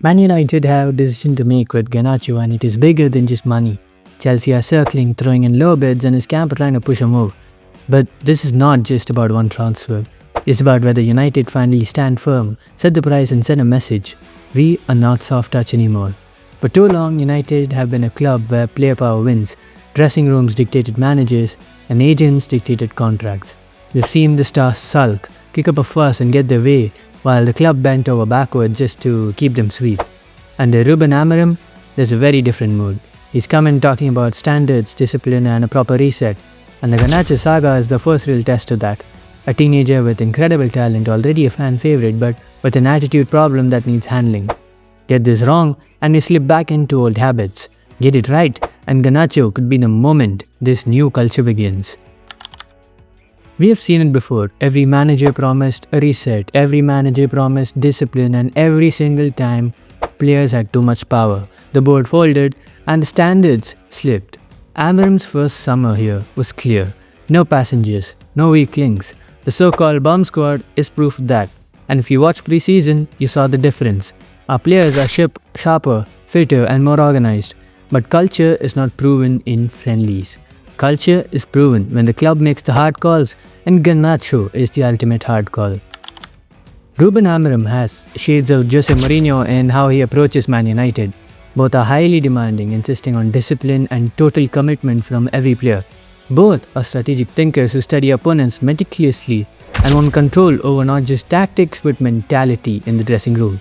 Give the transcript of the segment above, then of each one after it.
Man United have a decision to make with Garnacho, and it is bigger than just money. Chelsea are circling, throwing in low bids, and his camp are trying to push a move. But this is not just about one transfer. It's about whether United finally stand firm, set the price and send a message. We are not soft touch anymore. For too long, United have been a club where player power wins. Dressing rooms dictated managers, and agents dictated contracts. We've seen the stars sulk, kick up a fuss and get their way, while the club bent over backwards just to keep them sweet. Under Ruben Amorim, there's a very different mood. He's come in talking about standards, discipline and a proper reset, and the Garnacho Saga is the first real test of that. A teenager with incredible talent, already a fan favourite, but with an attitude problem that needs handling. Get this wrong and we slip back into old habits. Get it right and Garnacho could be the moment this new culture begins. We have seen it before. Every manager promised a reset, every manager promised discipline, and every single time players had too much power. The board folded and the standards slipped. Amorim's first summer here was clear. No passengers, no weak links. The so-called bomb squad is proof of that. And if you watch pre-season, you saw the difference. Our players are sharper, fitter and more organized. But culture is not proven in friendlies. Culture is proven when the club makes the hard calls, and Garnacho is the ultimate hard call. Ruben Amorim has shades of Jose Mourinho in how he approaches Man United. Both are highly demanding, insisting on discipline and total commitment from every player. Both are strategic thinkers who study opponents meticulously and want control over not just tactics but mentality in the dressing room.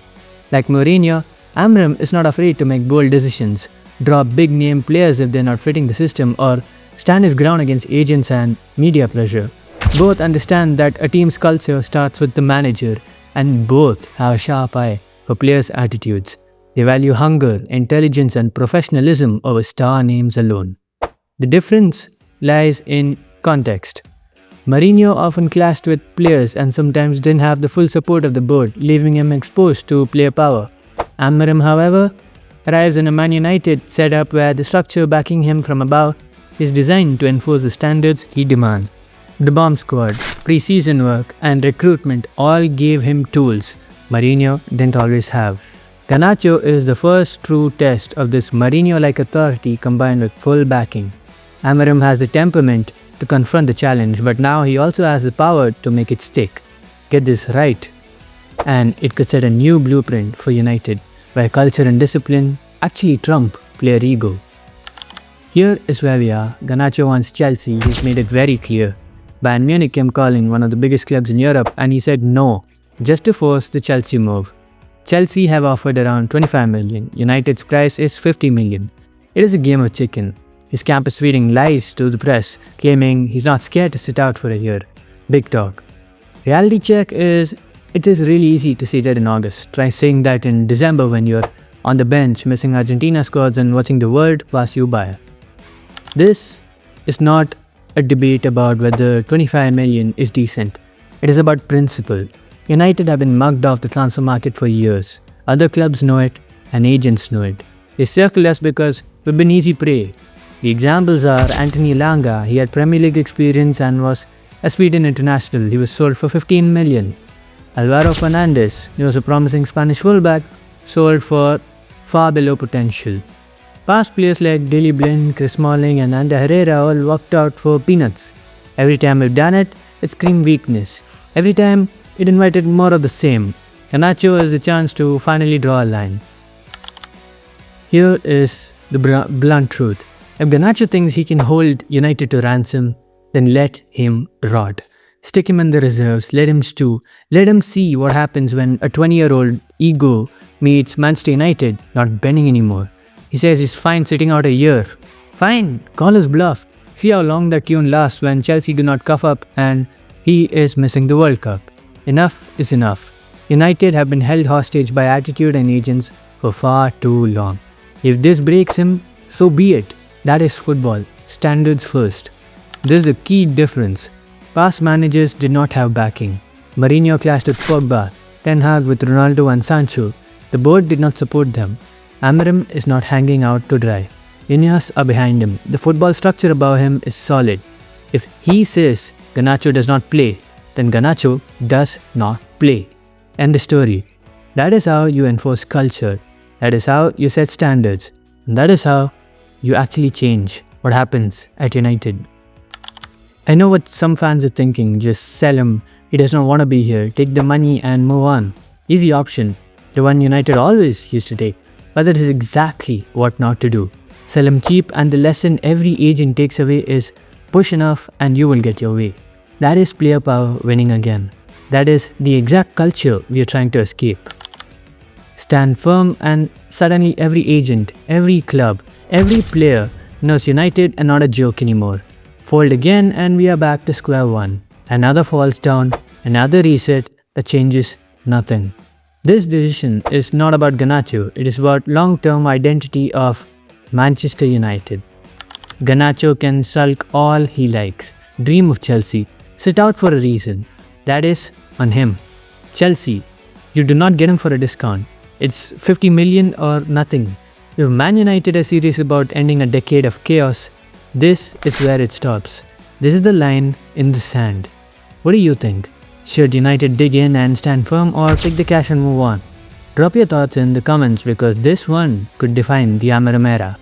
Like Mourinho, Amorim is not afraid to make bold decisions, drop big name players if they're not fitting the system, or stand his ground against agents and media pressure. Both understand that a team's culture starts with the manager, and both have a sharp eye for players' attitudes. They value hunger, intelligence and professionalism over star names alone. The difference lies in context. Mourinho often clashed with players and sometimes didn't have the full support of the board, leaving him exposed to player power. Amorim, however, arrives in a Man United setup where the structure backing him from above is designed to enforce the standards he demands. The bomb squad, pre-season work and recruitment all gave him tools Mourinho didn't always have. Garnacho is the first true test of this Mourinho-like authority combined with full backing. Amorim has the temperament to confront the challenge, but now he also has the power to make it stick. Get this right, and it could set a new blueprint for United, where culture and discipline actually trump player ego. Here is where we are. Garnacho wants Chelsea. He's made it very clear. Bayern Munich came calling, one of the biggest clubs in Europe, and he said no, just to force the Chelsea move. Chelsea have offered around 25 million. United's price is 50 million. It is a game of chicken. His camp is feeding lies to the press, claiming he's not scared to sit out for a year. Big talk. Reality check is, it is really easy to say that in August. Try saying that in December when you're on the bench, missing Argentina squads and watching the world pass you by. This is not a debate about whether 25 million is decent. It is about principle. United have been mugged off the transfer market for years. Other clubs know it and agents know it. They circle us because we've been easy prey. The examples are Anthony Langa. He had Premier League experience and was a Sweden international. He was sold for 15 million. Alvaro Fernandez, he was a promising Spanish fullback, sold for far below potential. Past players like Daley Blind, Chris Smalling and Ander Herrera all worked out for peanuts. Every time we've done it, it screamed weakness. Every time, it invited more of the same. Garnacho has a chance to finally draw a line. Here is the blunt truth. If Garnacho thinks he can hold United to ransom, then let him rot. Stick him in the reserves, let him stew. Let him see what happens when a 20-year-old ego meets Manchester United, not bending anymore. He says he's fine sitting out a year. Fine, call his bluff. See how long that tune lasts when Chelsea do not cough up and he is missing the World Cup. Enough is enough. United have been held hostage by attitude and agents for far too long. If this breaks him, so be it. That is football. Standards first. This is a key difference. Past managers did not have backing. Mourinho clashed with Pogba, Ten Hag with Ronaldo and Sancho. The board did not support them. Amorim is not hanging out to dry. Ineos are behind him. The football structure above him is solid. If he says Garnacho does not play, then Garnacho does not play. End of story. That is how you enforce culture. That is how you set standards. And that is how you actually change what happens at United. I know what some fans are thinking, just sell him, he does not want to be here, take the money and move on. Easy option, the one United always used to take. But that is exactly what not to do. Sell him cheap, and the lesson every agent takes away is push enough and you will get your way. That is player power winning again. That is the exact culture we are trying to escape. Stand firm and suddenly every agent, every club, every player knows United are not a joke anymore. Fold again and we are back to square one. Another falls down, another reset that changes nothing. This decision is not about Garnacho, it is about long-term identity of Manchester United. Garnacho can sulk all he likes, dream of Chelsea, sit out for a reason. That is on him. Chelsea, you do not get him for a discount. It's 50 million or nothing. If Man United are serious about ending a decade of chaos, this is where it stops. This is the line in the sand. What do you think? Should United dig in and stand firm, or take the cash and move on? Drop your thoughts in the comments because this one could define the Amorim era.